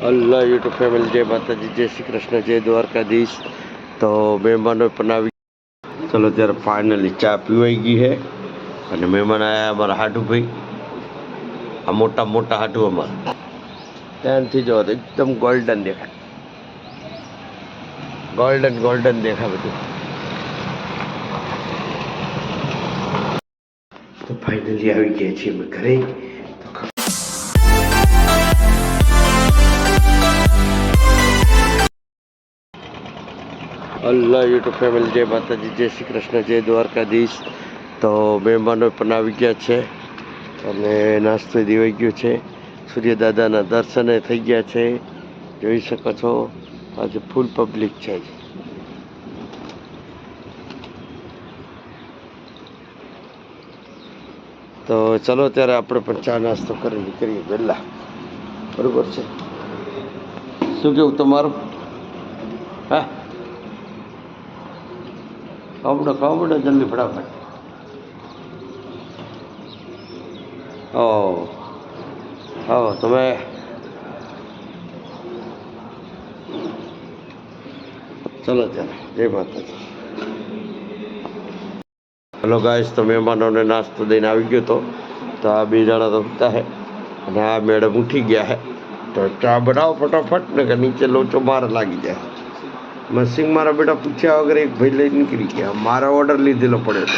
અલ્લાહ YouTube family, જય માતાજી, જય શ્રી કૃષ્ણ, જય દ્વારકાધીશ. તો મહેમાનો પણ આવી, ચલો ત્યારે ફાઇનલી ચા પીવાઈ ગઈ છે અને મહેમાન આવ્યા અમારા હાટુભાઈ. આ મોટા મોટા હાટુ અમારા ત્યાંથી જો એકદમ ગોલ્ડન દેખાય, ગોલ્ડન ગોલ્ડન દેખાય બધું. તો ફાઇનલી આવી ગયા છીએ અમે ઘરે. અલ્લાહ યુટ્યુબ ફેમિલી, જય માતાજી, જય શ્રી કૃષ્ણ, જય દ્વારકાધીશ. તો મહેમાનો પણ આવી ગયા છે અને નાસ્તો દેવાઈ ગયો છે. સૂર્યદાદાના દર્શને થઈ ગયા છે, જોઈ શકો છો. આજે ફૂલ પબ્લિક છે. તો ચલો ત્યારે આપણે પણ ચા નાસ્તો કરી નીકળીએ વહેલા, બરોબર છે? શું કેવું તમારું? હા, ખાવ પડે જલ્દી ફટાફટ. હા તમે ચલો ત્યારે, જય માતાજી. હલો ગાઈસ, તો મહેમાનોને નાસ્તો દઈને આવી ગયો તો આ બે જણા તો ઉઠતા છે અને આ મેડમ ઉઠી ગયા છે. તો ચા બનાવો ફટાફટ ને કે નીચે લોચો મારે લાગી જાય. મસીંગ મારા બેટા પૂછ્યા વગર એક ભાઈ લઈ નીકળી ગયા. મારા ઓર્ડર લીધેલો પડ્યો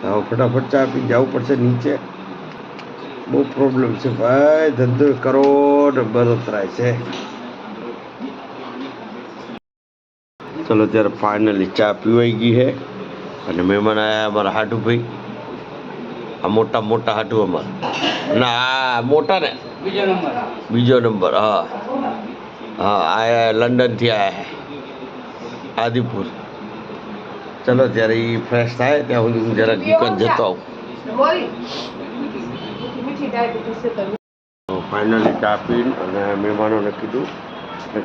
તો હવે ફટાફટ ચા પી જવું પડશે નીચે. બહુ પ્રોબ્લેમ છે ભાઈ, ધંધો કરોડ બળતરાય છે. ચલો ત્યારે ફાઇનલી ચા પીવાઈ ગઈ છે અને મહેમાન આવ્યા અમારા હાટુભાઈ. આ મોટા મોટા હાટુ અમારા, ના આ મોટા ને બીજો નંબર. હા હા, આયા લંડનથી આવ્યા છે, આદિપુર. ચલો ત્યારે એ ફ્રેશ થાય ત્યાં સુધી હું જરાક દુકાન જતો આવું. ફાઇનલી ચા પીને અને મહેમાનોને કીધું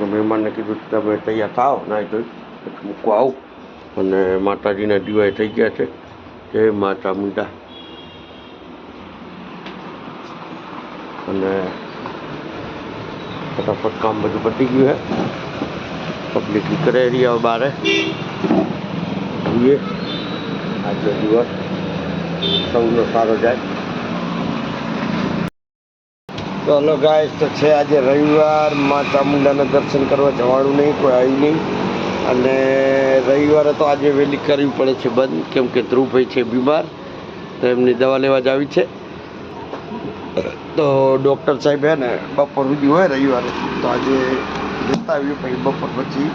કે મહેમાનને કીધું તમે તૈયાર થાવ, નાઈ ધોઈ પછી મૂકવા આવું. અને માતાજીના દિવાય થઈ ગયા છે. જય માતા મુંડા. અને ફટાફટ કામ બધું પતી ગયું છે. પબ્લિક નીકળે રહી હવે બારે. જોઈએ આજનો દિવસ સૌનો સારો જાય. તો હલો ગાઈસ, તો છે આજે રવિવાર. મા ચામુંડાના દર્શન કરવા જવાનું નહીં, કોઈ આવ્યું નહીં. અને રવિવારે તો આજે વહેલી કરવી પડે છે બંધ, કેમ કે ધ્રુવભાઈ છે બીમાર, તો એમની દવા લેવા જ આવી છે. તો ડૉક્ટર સાહેબ હે ને બપોર સુધી હોય રવિવારે, તો આજે જતા આવ્યું. પછી બપોર પછી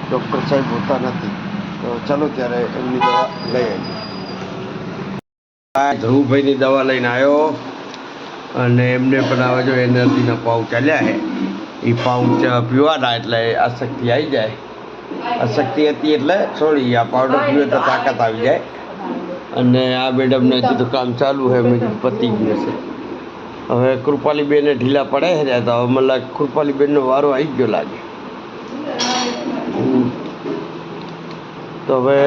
ડૉક્ટર સાહેબ હોતા નથી. તો ચાલો ત્યારે એમની દવા લઈ આવી. ધ્રુવભાઈની દવા લઈને આવ્યો અને એમને પણ આવે જો એનર્જીના પાઉચ ચાલ્યા છે. એ પાઉચ પીવાના એટલે આસક્તિ આવી જાય. અશક્તિ હતી એટલે છોડી, આ પાવડર પીવે તો તાકાત આવી જાય. અને આ મેડમને હજી તો કામ ચાલુ છે, મેં કીધું પતી ગયું છે. હવે કૃપાલીબેને ઢીલા પડે છે, તો હવે મને લાગે કૃપાલીબેનનો વારો આવી ગયો લાગે. તો હવે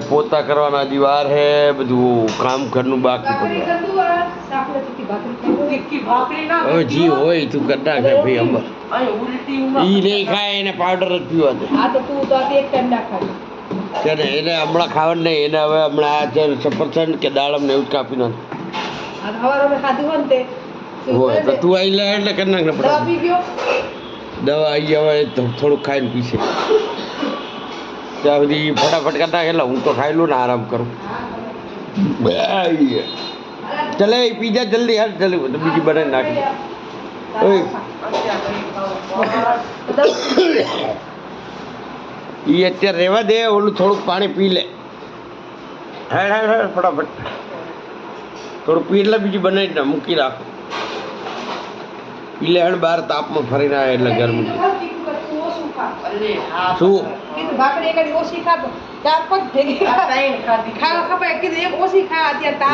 પોતા કરવાના હજી વાર છે, બધું કામ ઘરનું બાકી પડ્યું. હવે જી હોય તું કરતા કે ભાઈ અંબર ઈ નહીં ખાય, એને પાવડર જ પીવા દે. ત્યારે એને હમણાં ખાવાનું નહીં, એને હવે હમણાં આ સફરજન કે દાડમ ને એવું જ કાપી નાખ હોય. તો તું આવી લે એટલે કરી નાખ ને દવા આવી હવે થોડુંક ખાઈને પીશે. ત્યાં સુધી ફટાફટ કરતા એટલે હું તો ખાઈ લઉં ને આરામ કરું. ચલે પીજા જલ્દી હાલ, જલ્દી બીજી બનાવી નાખી. એ અત્યારે રહેવા દે, ઓલું થોડુંક પાણી પી લે. હેડ હેડ હેડ ફટાફટ થોડુંક પી એટલે બીજી બનાવી ને મૂકી રાખો. પી લે હેડ, બહાર તાપમાં ફરીને આવે એટલે ગરમી. શું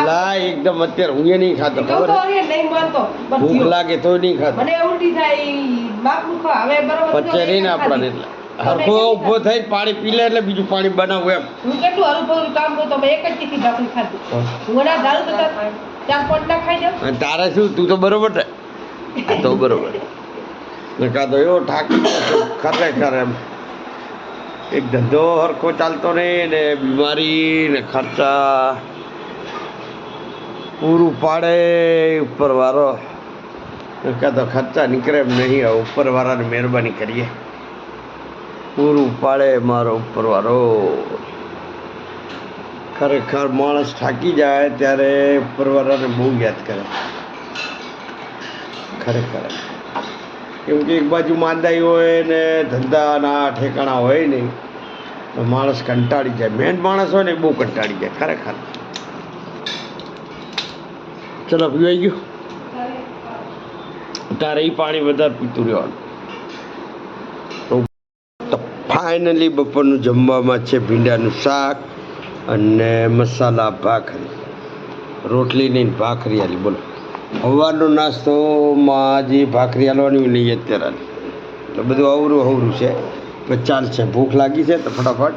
લા એકદમ અત્યારે હું નહીં ખાતો, ખબર ભૂખ લાગે તો નહીં ખાતો. પચે નહીં ને આપણા એટલે હરખો ઉભો થઈ પાણી પી લે એટલે બીજું પાણી બનાવવું એમ. હું કેટલું હરું કામ કરું, તમે એક જ તીખી ભાખરી ખાધી. હું ના ધારું તો ચાર પાંચ ના ખાઈ જાવ. તારે શું, તું તો બરોબર ને? તો બરોબર. નકા તો એવો થાકી ગયો ખરેખર એમ એક ધંધો હરખો ચાલતો નહીં ને બીમારી ને ખર્ચા પૂરું પાડે ઉપરવાળો નકા તો ખર્ચા નીકળે એમ નહીં. હવે ઉપરવાળાને મહેરબાની કરીએ, પૂરું પાડે મારો ઉપરવાળો. ખરેખર માણસ થાકી જાય ત્યારે ઉપરવાળાને બહુ યાદ કરે ખરેખર. કેમ કે એક બાજુ માંદાઈ હોય ને ધંધાના ઠેકાણા હોય નહીં તો માણસ કંટાળી જાય. મેન માણસ હોય ને બહુ કંટાળી જાય ખરેખર. ચલો પીવાઈ ગયું તારે એ પાણી વધારે પીતું રહેવાનું. તો ફાઇનલી બપોરનું જમવામાં છે ભીંડાનું શાક અને મસાલા ભાખરી, રોટલી નહીં ભાખરી આલી. બોલો સવારનો નાસ્તોમાં જે ભાખરી આલવાની નહીં અત્યારે એટલે બધું અવરું છે. પણ ચાલશે, ભૂખ લાગી છે તો ફટાફટ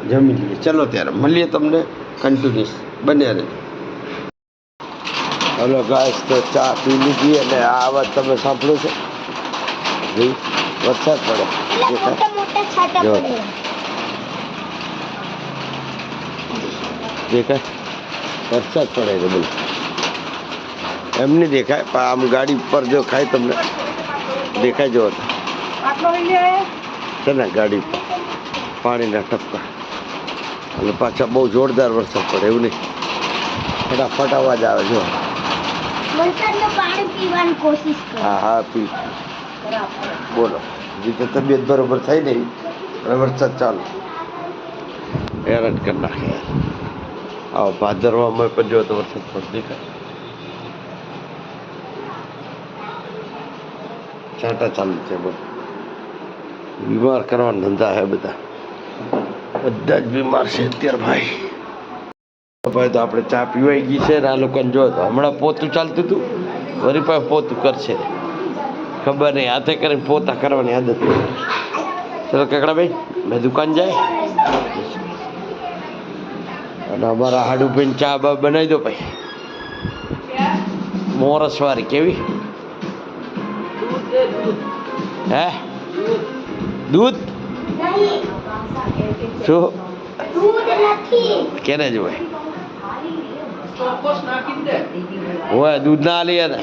જમી લઈએ. ચલો ત્યારે મળીએ તમને કન્ટિન્યુઅસ બન્યા રહે. હલો ગાઈસ, તો ચા પી લીધી અને આ અવાજ તમે સાંભળો છો? વરસાદ પડે દેખાય, વરસાદ પડે છે. બોલો એમ નહીં દેખાય પણ આમ ગાડી ઉપર જો ખાય તમને દેખાય જો છે ને ગાડી પાણીના ટપકા અને પાછા બહુ જોરદાર વરસાદ પડે એવું નહીં, ફટાફટ અવાજ આવે જો. હા હા પી. બોલો હજી તો તબિયત બરોબર થઈ નહીં અને વરસાદ ચાલુ હેરાન કરી નાખે. આવો ભાદરવામાં પણ જો તો વરસાદ પડે દેખાય, છાંટા ચાલુ છે. બોલો બીમાર કરવાના ધંધા હે બધા જ બીમાર છે અત્યારે ભાઈ. ભાઈ તો આપણે ચા પીવાઈ ગઈ છે ને આ લોકોને જો તો હમણાં પોતું ચાલતું હતું વળી પાસે પોતું કરશે ખબર નહીં, હાથે કરીને પોતા કરવાની આદત. ચલો કાકડાભાઈ મેં દુકાન જાય અને અમારા હાડુ ભાઈને ચા બા બનાવી દો ભાઈ, મોરસવાળી કેવી હે? દૂધ શું કેને જોવાય હોય દૂધ ના લે ને.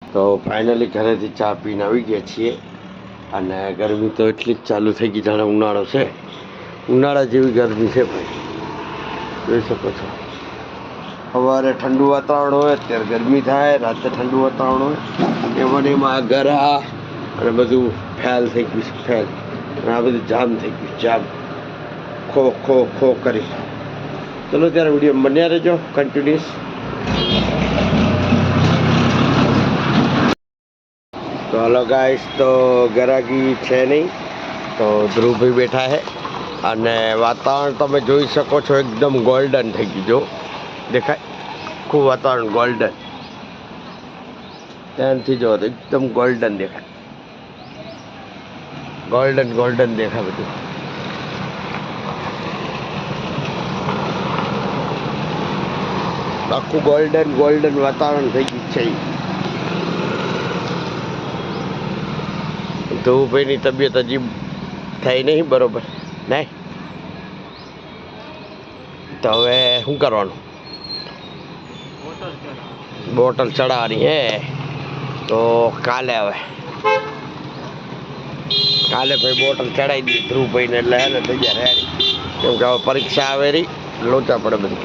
તો ફાઇનલી ઘરેથી ચા પીને આવી ગયા છીએ અને ગરમી તો એટલી જ ચાલુ થઈ ગઈ જાણે ઉનાળો છે. ઉનાળા જેવી ગરમી છે ભાઈ, જોઈ શકો છો. સવારે ઠંડુ વાતાવરણ હોય અત્યારે ગરમી થાય, રાતે ઠંડુ વાતાવરણ હોય એમાં ગરા અને બધું ફેલ થઈ ગયું છે ફેલ અને આ બધું જામ થઈ ગયું જામ ખો ખો ખો કરી. ચલો ત્યારે વિડીયો બન્યા રહેજો કન્ટિન્યુઅસ. તો હલો ગાઈસ, તો ગરાગી છે નહીં તો ધ્રુવભાઈ બેઠા છે અને વાતાવરણ તમે જોઈ શકો છો એકદમ ગોલ્ડન થઈ ગયું. જો દેખાય આખું વાતાવરણ ગોલ્ડન, ત્યાંથી જો તો એકદમ ગોલ્ડન દેખાય, ગોલ્ડન દેખાય બધું. આખું ગોલ્ડન વાતાવરણ થઈ ગયું છે. ધ્રુવભાઈની તબિયત હજી થઈ નહીં બરોબર નહીં તો હવે શું કરવાનું? બોટલ ચડાવવાની હે તો કાલે ભાઈ બોટલ ચડાવી દઈએ ધ્રુવભાઈને એટલે હે ને થઈ જાય રેડી. કેમ કે હવે પરીક્ષા આવે રહી લોચા પડે બધું.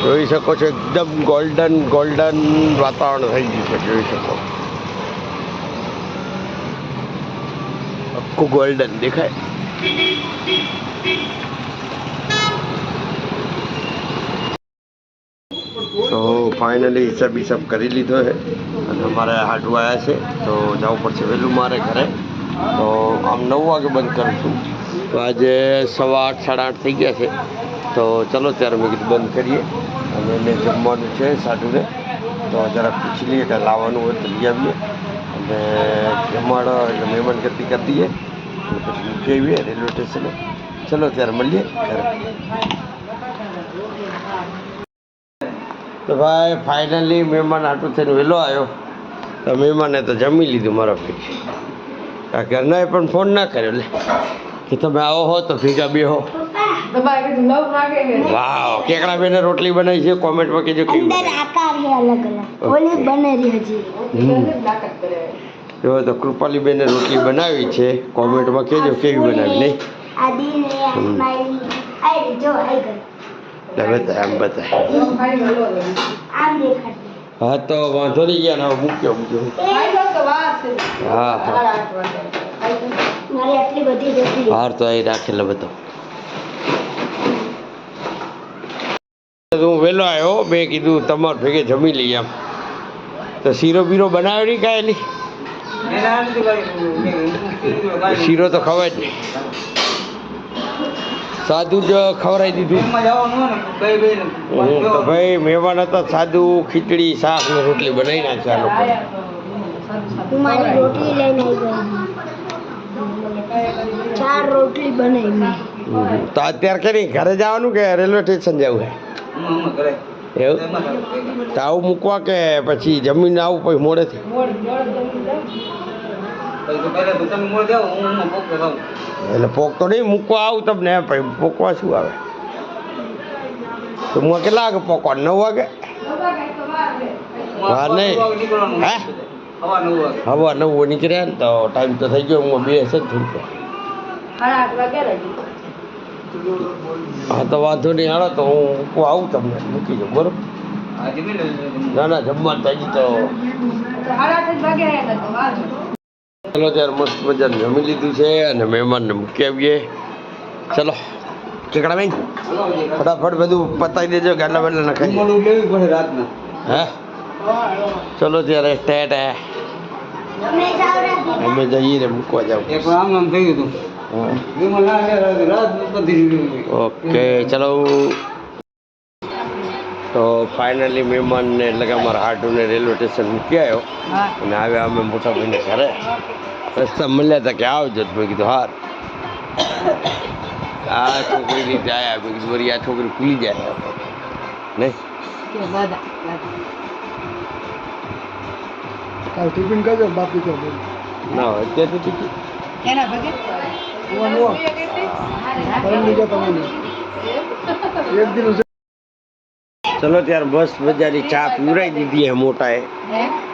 જોઈ શકો છો એકદમ ગોલ્ડન વાતાવરણ થઈ ગયું છે. જોઈ શકો આખું ગોલ્ડન દેખાય. તો ફાઇનલી હિસાબ કરી લીધો છે અને અમારે હાડું આવ્યા છે તો જવું પડશે વહેલું મારે ઘરે. તો આમ 9 વાગે બંધ કરું છું તો આજે 8:30 8:30 થઈ ગયા છે. તો ચલો ત્યારે મેં કીધું બંધ કરીએ અને એને જમવાનું છે સાધુને તો જરાક પૂછી લઈએ કે લાવવાનું હોય તો લઈ આવીએ અને જમાડો એટલે મહેમાન ગતિ કરી દઈએ અને પછી મૂકી આવીએ રેલવે સ્ટેશને. ચલો ત્યારે મળીએ ઘરે. તો ભાઈ ફાઇનલી મહેમાન આટલું થઈને વહેલો આવ્યો તો મહેમાને તો જમી લીધું મારા પૈકી. આ ઘરનાએ પણ ફોન ના કર્યો લે કે તમે આવો હો તો ભેગા બે હો. વાવ કેકડા બેને રોટલી બનાવી છે કોમેન્ટમાં કહેજો કેવી અંદર આકાર છે અલગ અલગ ઓલી બનેરી હજી જો તો કૃપાલી બેને રોટલી બનાવી છે કોમેન્ટમાં કહેજો કેવી બનાવી નહીં આદિ ને સ્માઈલી આઈ જો આઈ ગઈ બતાય આમ બતાય આમ દેખાડે હા તો વાંધો નહીં ગયા ને મૂક્યો હા હા મારી આટલી બધી રોટલી હાર તો અહીં રાખેલો બધો. હું વહેલો આવ્યો મેં કીધું તમારે ભેગે જમી લઈએ આમ તો શીરો બીરો બનાવ્યો નહીં કાંઈ શીરો તો ખવાય જ નહીં સાદું જ ખવડાવી દીધું તો ભાઈ મહેમાન હતા સાદું ખીચડી શાક ને રોટલી બનાવી નાખ્યા લોકો. હું મારી રોટલી લઈને આવી ગઈ 4 રોટલી બનાવી મેં તો અત્યારે કે નહીં ઘરે જવાનું કે રેલવે સ્ટેશન જવું હે એવું તો આવું મૂકવા કે પછી જમીને આવું પછી મોડેથી એટલે પોક તો નહીં મૂકવા આવું તમને પછી પોકવા શું આવે તો હું કેટલા વાગે પોકવા 9 વાગે હા નહીં હે હવા 9 નીકળ્યા ને તો ટાઈમ તો થઈ ગયો હું 2 હશે ને થોડું હા તો વાંધો નહીં હાલો તો હું મૂકવા આવું તમને મૂકી જાઉં બરોબર. ના ના જમવાનું તો હજી તો ચલો ત્યારે મસ્ત મજાનું જમી લીધું છે અને મહેમાનને મૂકી આવીએ. ચલો કેકડા બેન ફટાફટ બધું પતાવી દેજો ગાડલા બાડલા નખાઈ હે. ચલો ત્યારે ટેટા અમે જઈએ ને મૂકવા જાવ. ઓકે ચલો તો ફાઇનલી મહેમાનને એટલે કે અમારા હાટુને રેલવે સ્ટેશન મૂકી આવ્યો અને આવ્યા અમે મોટા ભાઈને ઘરે. રસ્તા મળ્યા હતા કે આવજો મેં કીધું હાર આ છોકરી રીતે આવ્યા મેં કીધું વળી આ છોકરી ભૂલી જાય નહીં ટિફિન કરજો બાપી તો ના અત્યારથી ટિકિટ ચલો ત્યારે બસ બજારની ચા પીવડાવી દીધી હે મોટાએ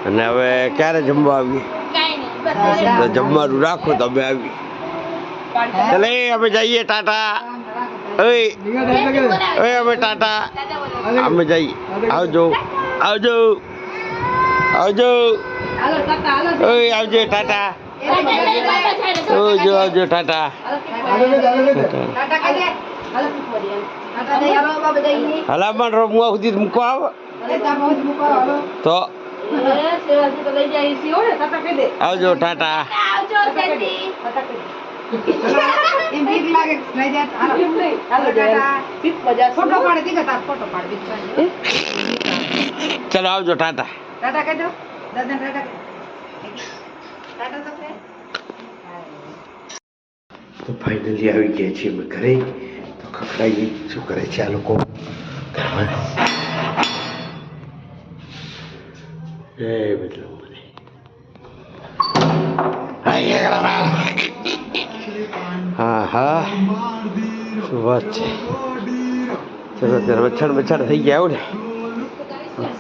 અને હવે ક્યારે જમવા આવીએ તો જમવાનું રાખો તો અમે આવીએ. ચાલે અમે જઈએ ટાટા ઓય અમે ટાટા અમે જઈએ આવજો આવજો આવજો ઓય આવજો ટાટા ઓજો આવજો ટાટા હલામણ રો મુઆ સુધી મૂકવા આવો તો આવજો ટાટા ચલો આવજો ટાટા તો ફાઇનલી આવી ગયા છીએ અમે ઘરે તો ખખડાઈએ શું કરે છે આ લોકો એ બધું હા હા શું વાત છે. ચલો ત્યારે વછાડ થઈ ગયા આવું ને. ઓકે